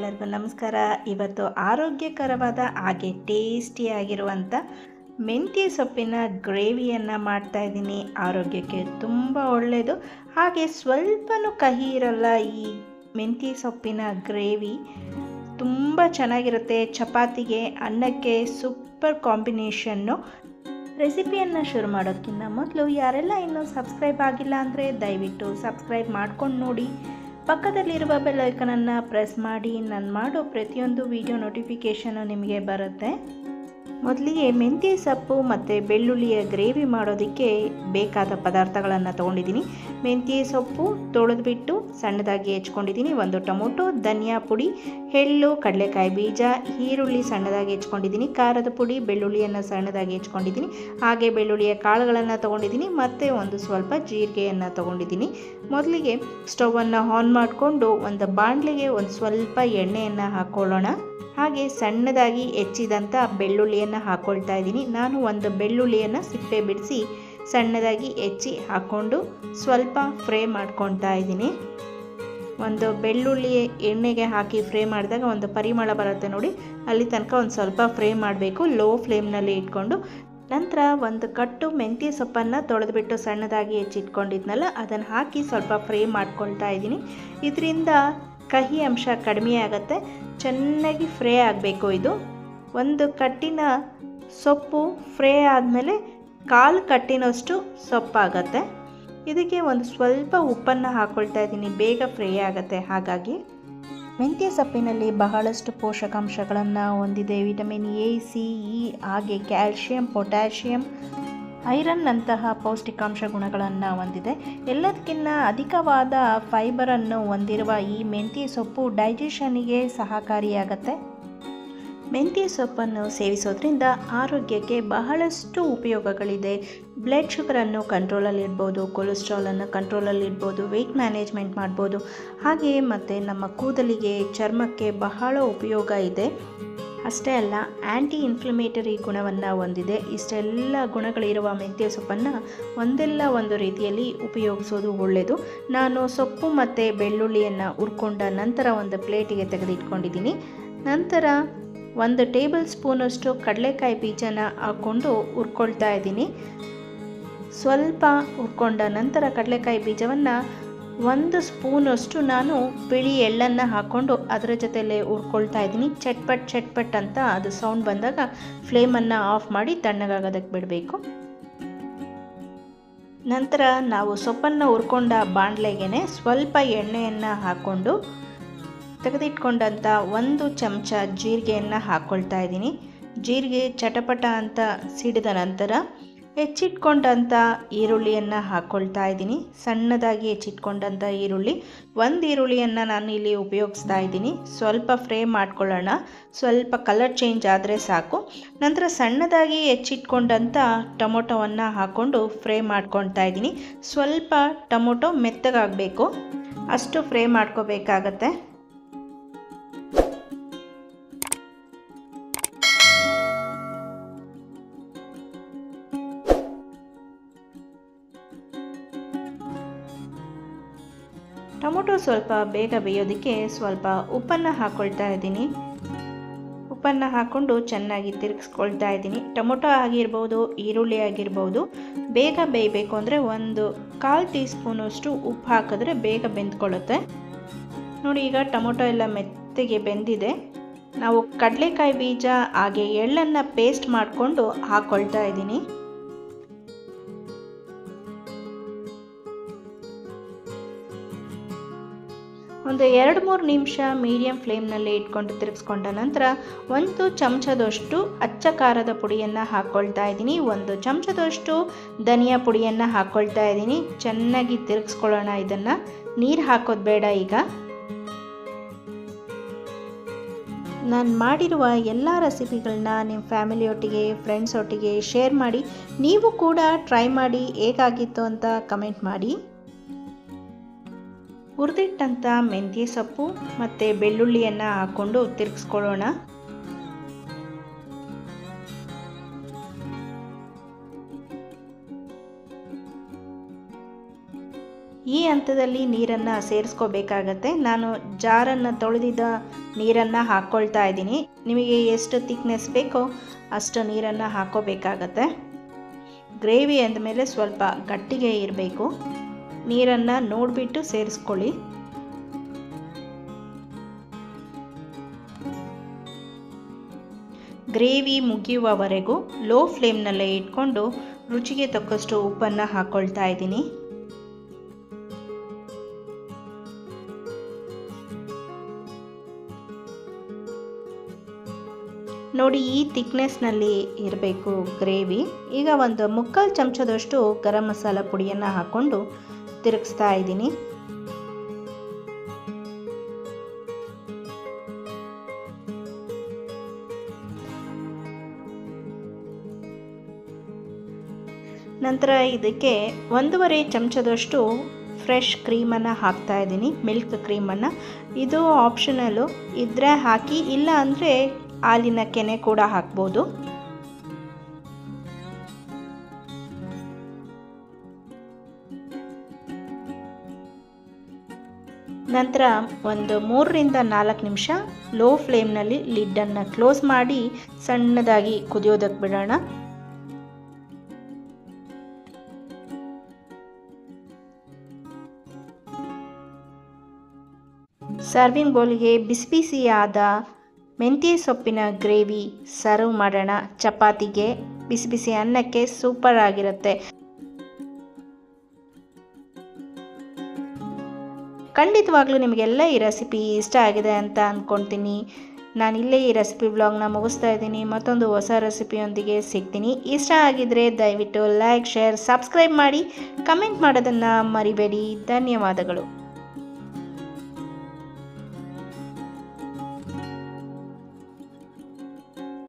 ಎಲ್ಲರಿಗೂ ನಮಸ್ಕಾರ. ಇವತ್ತು ಆರೋಗ್ಯಕರವಾದ ಹಾಗೆ ಟೇಸ್ಟಿಯಾಗಿರುವಂಥ ಮೆಂತ್ಯ ಸೊಪ್ಪಿನ ಗ್ರೇವಿಯನ್ನು ಮಾಡ್ತಾ ಇದ್ದೀನಿ. ಆರೋಗ್ಯಕ್ಕೆ ತುಂಬ ಒಳ್ಳೆಯದು, ಹಾಗೆ ಸ್ವಲ್ಪನೂ ಕಹಿ ಇರಲ್ಲ. ಈ ಮೆಂತ್ಯ ಸೊಪ್ಪಿನ ಗ್ರೇವಿ ತುಂಬ ಚೆನ್ನಾಗಿರುತ್ತೆ. ಚಪಾತಿಗೆ, ಅನ್ನಕ್ಕೆ ಸೂಪರ್ ಕಾಂಬಿನೇಷನ್ನು. ರೆಸಿಪಿಯನ್ನು ಶುರು ಮಾಡೋದಕ್ಕಿಂತ ಮೊದಲು ಯಾರೆಲ್ಲ ಇನ್ನೂ ಸಬ್ಸ್ಕ್ರೈಬ್ ಆಗಿಲ್ಲ ಅಂದರೆ ದಯವಿಟ್ಟು ಸಬ್ಸ್ಕ್ರೈಬ್ ಮಾಡ್ಕೊಂಡು ನೋಡಿ. ಪಕ್ಕದಲ್ಲಿರುವ ಬೆಲ್ ಐಕನನ್ನು ಪ್ರೆಸ್ ಮಾಡಿ. ನಾನು ಮಾಡೋ ಪ್ರತಿಯೊಂದು ವಿಡಿಯೋ ನೋಟಿಫಿಕೇಷನು ನಿಮಗೆ ಬರುತ್ತೆ. ಮೊದಲಿಗೆ ಮೆಂತ್ಯ ಸೊಪ್ಪು ಮತ್ತು ಬೆಳ್ಳುಳ್ಳಿಯ ಗ್ರೇವಿ ಮಾಡೋದಕ್ಕೆ ಬೇಕಾದ ಪದಾರ್ಥಗಳನ್ನು ತೊಗೊಂಡಿದ್ದೀನಿ. ಮೆಂತ್ಯ ಸೊಪ್ಪು ತೊಳೆದ್ಬಿಟ್ಟು ಸಣ್ಣದಾಗಿ ಹೆಚ್ಕೊಂಡಿದ್ದೀನಿ. ಒಂದು ಟೊಮೊಟೊ, ಧನಿಯಾ ಪುಡಿ, ಎಳ್ಳು, ಕಡಲೆಕಾಯಿ ಬೀಜ, ಈರುಳ್ಳಿ ಸಣ್ಣದಾಗಿ ಹೆಚ್ಕೊಂಡಿದ್ದೀನಿ. ಖಾರದ ಪುಡಿ, ಬೆಳ್ಳುಳ್ಳಿಯನ್ನು ಸಣ್ಣದಾಗಿ ಹೆಚ್ಕೊಂಡಿದ್ದೀನಿ. ಹಾಗೆ ಬೆಳ್ಳುಳ್ಳಿಯ ಕಾಳುಗಳನ್ನು ತೊಗೊಂಡಿದ್ದೀನಿ ಮತ್ತು ಒಂದು ಸ್ವಲ್ಪ ಜೀರಿಗೆಯನ್ನು ತೊಗೊಂಡಿದ್ದೀನಿ. ಮೊದಲಿಗೆ ಸ್ಟವನ್ನು ಆನ್ ಮಾಡಿಕೊಂಡು ಒಂದು ಬಾಣಲೆಗೆ ಒಂದು ಸ್ವಲ್ಪ ಎಣ್ಣೆಯನ್ನು ಹಾಕ್ಕೊಳ್ಳೋಣ. ಹಾಗೆ ಸಣ್ಣದಾಗಿ ಹೆಚ್ಚಿದಂಥ ಬೆಳ್ಳುಳ್ಳಿಯನ್ನು ಹಾಕ್ಕೊಳ್ತಾ ಇದ್ದೀನಿ. ನಾನು ಒಂದು ಬೆಳ್ಳುಳ್ಳಿಯನ್ನು ಸಿಪ್ಪೆ ಬಿಡಿಸಿ ಸಣ್ಣದಾಗಿ ಹೆಚ್ಚಿ ಹಾಕ್ಕೊಂಡು ಸ್ವಲ್ಪ ಫ್ರೈ ಮಾಡ್ಕೊತಾ ಇದ್ದೀನಿ. ಒಂದು ಬೆಳ್ಳುಳ್ಳಿ ಎಣ್ಣೆಗೆ ಹಾಕಿ ಫ್ರೈ ಮಾಡಿದಾಗ ಒಂದು ಪರಿಮಳ ಬರುತ್ತೆ ನೋಡಿ, ಅಲ್ಲಿ ತನಕ ಒಂದು ಸ್ವಲ್ಪ ಫ್ರೈ ಮಾಡಬೇಕು, ಲೋ ಫ್ಲೇಮ್ನಲ್ಲಿ ಇಟ್ಕೊಂಡು. ನಂತರ ಒಂದು ಕಟ್ಟು ಮೆಂತ್ಯ ಸೊಪ್ಪನ್ನು ತೊಳೆದ್ಬಿಟ್ಟು ಸಣ್ಣದಾಗಿ ಹೆಚ್ಚಿಟ್ಕೊಂಡಿದ್ನಲ್ಲ, ಅದನ್ನು ಹಾಕಿ ಸ್ವಲ್ಪ ಫ್ರೈ ಮಾಡ್ಕೊಳ್ತಾ ಇದ್ದೀನಿ. ಇದರಿಂದ ಕಹಿ ಅಂಶ ಕಡಿಮೆ ಆಗುತ್ತೆ. ಚೆನ್ನಾಗಿ ಫ್ರೈ ಆಗಬೇಕು. ಇದು ಒಂದು ಕಟ್ಟಿನ ಸೊಪ್ಪು ಫ್ರೈ ಆದಮೇಲೆ ಕಾಲು ಕಟ್ಟಿನಷ್ಟು ಸೊಪ್ಪಾಗತ್ತೆ. ಇದಕ್ಕೆ ಒಂದು ಸ್ವಲ್ಪ ಉಪ್ಪನ್ನು ಹಾಕ್ಕೊಳ್ತಾ ಇದ್ದೀನಿ, ಬೇಗ ಫ್ರೈ ಆಗುತ್ತೆ. ಹಾಗಾಗಿ ಮೆಂತ್ಯ ಸೊಪ್ಪಿನಲ್ಲಿ ಬಹಳಷ್ಟು ಪೋಷಕಾಂಶಗಳನ್ನು ಹೊಂದಿದೆ. ವಿಟಮಿನ್ ಎ, ಸಿ, ಇ, ಹಾಗೆ ಕ್ಯಾಲ್ಶಿಯಂ, ಪೊಟ್ಯಾಷಿಯಂ, ಐರನ್ನಂತಹ ಪೌಷ್ಟಿಕಾಂಶ ಗುಣಗಳನ್ನು ಹೊಂದಿದೆ. ಎಲ್ಲದಕ್ಕಿಂತ ಅಧಿಕವಾದ ಫೈಬರನ್ನು ಹೊಂದಿರುವ ಈ ಮೆಂತ್ಯ ಸೊಪ್ಪು ಡೈಜೆಷನ್ನಿಗೆ ಸಹಕಾರಿಯಾಗತ್ತೆ. ಮೆಂತ್ಯ ಸೊಪ್ಪನ್ನು ಸೇವಿಸೋದ್ರಿಂದ ಆರೋಗ್ಯಕ್ಕೆ ಬಹಳಷ್ಟು ಉಪಯೋಗಗಳಿದೆ. ಬ್ಲಡ್ ಶುಗರನ್ನು ಕಂಟ್ರೋಲಲ್ಲಿಡ್ಬೋದು, ಕೊಲೆಸ್ಟ್ರಾಲನ್ನು ಕಂಟ್ರೋಲಲ್ಲಿಡ್ಬೋದು, ವೆಯ್ಟ್ ಮ್ಯಾನೇಜ್ಮೆಂಟ್ ಮಾಡ್ಬೋದು. ಹಾಗೆಯೇ ಮತ್ತು ನಮ್ಮ ಕೂದಲಿಗೆ, ಚರ್ಮಕ್ಕೆ ಬಹಳ ಉಪಯೋಗ ಇದೆ. ಅಷ್ಟೇ ಅಲ್ಲ, ಆ್ಯಂಟಿ ಇನ್ಫ್ಲಮೇಟರಿ ಗುಣವನ್ನು ಹೊಂದಿದೆ. ಇಷ್ಟೆಲ್ಲ ಗುಣಗಳಿರುವ ಮೆಂತ್ಯ ಸೊಪ್ಪನ್ನು ಒಂದೆಲ್ಲ ಒಂದು ರೀತಿಯಲ್ಲಿ ಉಪಯೋಗಿಸೋದು ಒಳ್ಳೆಯದು. ನಾನು ಸೊಪ್ಪು ಮತ್ತು ಬೆಳ್ಳುಳ್ಳಿಯನ್ನು ಹುರ್ಕೊಂಡ ನಂತರ ಒಂದು ಪ್ಲೇಟಿಗೆ ತೆಗೆದಿಟ್ಕೊಂಡಿದ್ದೀನಿ. ನಂತರ 1 ಟೇಬಲ್ ಸ್ಪೂನಷ್ಟು ಕಡಲೆಕಾಯಿ ಬೀಜನ ಹಾಕ್ಕೊಂಡು ಹುರ್ಕೊಳ್ತಾ ಇದ್ದೀನಿ. ಸ್ವಲ್ಪ ಹುರ್ಕೊಂಡ ನಂತರ ಕಡಲೆಕಾಯಿ ಬೀಜವನ್ನು 1 ಸ್ಪೂನಷ್ಟು ನಾನು ಬಿಳಿ ಎಳ್ಳನ್ನು ಹಾಕ್ಕೊಂಡು ಅದರ ಜೊತೆಯಲ್ಲೇ ಹುರ್ಕೊಳ್ತಾ ಇದ್ದೀನಿ. ಚಟ್ಪಟ್ ಅಂತ ಅದು ಸೌಂಡ್ ಬಂದಾಗ ಫ್ಲೇಮನ್ನು ಆಫ್ ಮಾಡಿ ತಣ್ಣಗಾಗೋದಕ್ಕೆ ಬಿಡಬೇಕು. ನಂತರ ನಾವು ಸೊಪ್ಪನ್ನು ಹುರ್ಕೊಂಡ ಬಾಣಲೆಗೆ ಸ್ವಲ್ಪ ಎಣ್ಣೆಯನ್ನು ಹಾಕ್ಕೊಂಡು ತೆಗೆದಿಟ್ಕೊಂಡಂಥ 1 ಚಮಚ ಜೀರಿಗೆಯನ್ನು ಹಾಕ್ಕೊಳ್ತಾ ಇದ್ದೀನಿ. ಜೀರಿಗೆ ಚಟಪಟ ಅಂತ ಸಿಡಿದ ನಂತರ ಹೆಚ್ಚಿಟ್ಕೊಂಡಂಥ ಈರುಳ್ಳಿಯನ್ನು ಹಾಕ್ಕೊಳ್ತಾ ಇದ್ದೀನಿ. ಸಣ್ಣದಾಗಿ ಹೆಚ್ಚಿಟ್ಕೊಂಡಂಥ ಈರುಳ್ಳಿ, 1 ಈರುಳ್ಳಿಯನ್ನು ನಾನು ಇಲ್ಲಿ ಉಪಯೋಗಿಸ್ತಾ ಇದ್ದೀನಿ. ಸ್ವಲ್ಪ ಫ್ರೈ ಮಾಡ್ಕೊಳ್ಳೋಣ, ಸ್ವಲ್ಪ ಕಲರ್ ಚೇಂಜ್ ಆದರೆ ಸಾಕು. ನಂತರ ಸಣ್ಣದಾಗಿ ಹೆಚ್ಚಿಟ್ಕೊಂಡಂಥ ಟೊಮೊಟೊವನ್ನು ಹಾಕ್ಕೊಂಡು ಫ್ರೈ ಮಾಡ್ಕೊಳ್ತಾ ಇದ್ದೀನಿ. ಸ್ವಲ್ಪ ಟೊಮೊಟೊ ಮೆತ್ತಗಾಗಬೇಕು, ಅಷ್ಟು ಫ್ರೈ ಮಾಡ್ಕೋಬೇಕಾಗತ್ತೆ. ಟೊಮೊಟೊ ಸ್ವಲ್ಪ ಬೇಗ ಬೇಯೋದಕ್ಕೆ ಸ್ವಲ್ಪ ಉಪ್ಪನ್ನು ಹಾಕ್ಕೊಳ್ತಾ ಇದ್ದೀನಿ. ಉಪ್ಪನ್ನು ಹಾಕ್ಕೊಂಡು ಚೆನ್ನಾಗಿ ತಿರುಗಿಸ್ಕೊಳ್ತಾ ಇದ್ದೀನಿ. ಟೊಮೊಟೊ ಆಗಿರ್ಬೋದು, ಈರುಳ್ಳಿ ಆಗಿರ್ಬೋದು, ಬೇಗ ಬೇಯಬೇಕು ಅಂದರೆ 1/4 ಟೀ ಸ್ಪೂನಷ್ಟು ಉಪ್ಪು ಹಾಕಿದ್ರೆ ಬೇಗ ಬೆಂದ್ಕೊಳ್ಳುತ್ತೆ. ನೋಡಿ, ಈಗ ಟೊಮೊಟೊ ಎಲ್ಲ ಮೆತ್ತಗೆ ಬೆಂದಿದೆ. ನಾವು ಕಡಲೆಕಾಯಿ ಬೀಜ ಹಾಗೆ ಎಳ್ಳನ್ನು ಪೇಸ್ಟ್ ಮಾಡಿಕೊಂಡು ಹಾಕ್ಕೊಳ್ತಾ ಇದ್ದೀನಿ. ಒಂದು 2-3 ನಿಮಿಷ ಮೀಡಿಯಂ ಫ್ಲೇಮ್ನಲ್ಲಿ ಇಟ್ಕೊಂಡು ತಿರುಗಿಸ್ಕೊಂಡ ನಂತರ 1 ಚಮಚದಷ್ಟು ಅಚ್ಚ ಖಾರದ ಪುಡಿಯನ್ನು ಹಾಕ್ಕೊಳ್ತಾ ಇದ್ದೀನಿ. 1 ಚಮಚದಷ್ಟು ಧನಿಯಾ ಪುಡಿಯನ್ನು ಹಾಕ್ಕೊಳ್ತಾ ಇದ್ದೀನಿ. ಚೆನ್ನಾಗಿ ತಿರುಗಿಸ್ಕೊಳ್ಳೋಣ. ಇದನ್ನು ನೀರು ಹಾಕೋದು ಬೇಡ. ಈಗ ನಾನು ಮಾಡಿರುವ ಎಲ್ಲ ರೆಸಿಪಿಗಳನ್ನ ನಿಮ್ಮ ಫ್ಯಾಮಿಲಿಯೊಟ್ಟಿಗೆ, ಫ್ರೆಂಡ್ಸ್ ಒಟ್ಟಿಗೆ ಶೇರ್ ಮಾಡಿ. ನೀವು ಕೂಡ ಟ್ರೈ ಮಾಡಿ, ಹೇಗಾಗಿತ್ತು ಅಂತ ಕಮೆಂಟ್ ಮಾಡಿ. ಹುರಿದಿಟ್ಟಂಥ ಮೆಂತ್ಯ ಸೊಪ್ಪು ಮತ್ತು ಬೆಳ್ಳುಳ್ಳಿಯನ್ನು ಹಾಕ್ಕೊಂಡು ತಿರುಗಿಸ್ಕೊಳ್ಳೋಣ. ಈ ಹಂತದಲ್ಲಿ ನೀರನ್ನು ಸೇರಿಸ್ಕೋಬೇಕಾಗತ್ತೆ. ನಾನು ಜಾರನ್ನು ತೊಳೆದಿದ್ದ ನೀರನ್ನು ಹಾಕ್ಕೊಳ್ತಾ ಇದ್ದೀನಿ. ನಿಮಗೆ ಎಷ್ಟು ಥಿಕ್ನೆಸ್ ಬೇಕೋ ಅಷ್ಟು ನೀರನ್ನು ಹಾಕ್ಕೋಬೇಕಾಗತ್ತೆ. ಗ್ರೇವಿ ಅಂದಮೇಲೆ ಸ್ವಲ್ಪ ಗಟ್ಟಿಗೆ ಇರಬೇಕು. ನೀರನ್ನು ನೋಡಿಬಿಟ್ಟು ಸೇರಿಸ್ಕೊಳ್ಳಿ. ಗ್ರೇವಿ ಮುಗಿಯುವವರೆಗೂ ಲೋ ಫ್ಲೇಮ್ನಲ್ಲೇ ಇಟ್ಕೊಂಡು ರುಚಿಗೆ ತಕ್ಕಷ್ಟು ಉಪ್ಪನ್ನು ಹಾಕ್ಕೊಳ್ತಾ ಇದ್ದೀನಿ. ನೋಡಿ, ಈ ಥಿಕ್ನೆಸ್ನಲ್ಲಿ ಇರಬೇಕು ಗ್ರೇವಿ. ಈಗ ಒಂದು ಮುಕ್ಕಾಲು ಚಮಚದಷ್ಟು ಗರಂ ಮಸಾಲ ಪುಡಿಯನ್ನು ಹಾಕ್ಕೊಂಡು ತಿರುಗಿಸ್ತಾ ಇದ್ದೀನಿ. ನಂತರ ಇದಕ್ಕೆ 1.5 ಚಮಚದಷ್ಟು ಫ್ರೆಶ್ ಕ್ರೀಮನ್ನು ಹಾಕ್ತಾ ಇದ್ದೀನಿ, ಮಿಲ್ಕ್ ಕ್ರೀಮನ್ನು. ಇದು ಆಪ್ಷನಲ್ಲು, ಇದ್ದರೆ ಹಾಕಿ, ಇಲ್ಲ ಅಂದರೆ ಹಾಲಿನ ಕೆನೆ ಕೂಡ ಹಾಕ್ಬೋದು. ನಂತರ ಒಂದು 3ರಿಂದ 4 ನಿಮಿಷ ಲೋ ಫ್ಲೇಮ್ನಲ್ಲಿ ಲಿಡ್ಡನ್ನು ಕ್ಲೋಸ್ ಮಾಡಿ ಸಣ್ಣದಾಗಿ ಕುದಿಯೋದಕ್ಕೆ ಬಿಡೋಣ. ಸರ್ವಿಂಗ್ ಬೌಲ್ಗೆ ಬಿಸಿ ಬಿಸಿಯಾದ ಮೆಂತ್ಯ ಸೊಪ್ಪಿನ ಗ್ರೇವಿ ಸರ್ವ್ ಮಾಡೋಣ. ಚಪಾತಿಗೆ, ಬಿಸಿ ಬಿಸಿ ಅನ್ನಕ್ಕೆ ಸೂಪರ್ ಆಗಿರುತ್ತೆ. ಖಂಡಿತವಾಗ್ಲೂ ನಿಮಗೆಲ್ಲ ಈ ರೆಸಿಪಿ ಇಷ್ಟ ಆಗಿದೆ ಅಂತ ಅಂದ್ಕೊಳ್ತೀನಿ. ನಾನಿಲ್ಲೇ ಈ ರೆಸಿಪಿ ವ್ಲಾಗ್ನ ಮುಗಿಸ್ತಾ ಇದ್ದೀನಿ. ಮತ್ತೊಂದು ಹೊಸ ರೆಸಿಪಿಯೊಂದಿಗೆ ಸಿಗ್ತೀನಿ. ಇಷ್ಟ ಆಗಿದ್ರೆ ದಯವಿಟ್ಟು ಲೈಕ್, ಶೇರ್, ಸಬ್ಸ್ಕ್ರೈಬ್ ಮಾಡಿ, ಕಮೆಂಟ್ ಮಾಡೋದನ್ನು ಮರಿಬೇಡಿ. ಧನ್ಯವಾದಗಳು.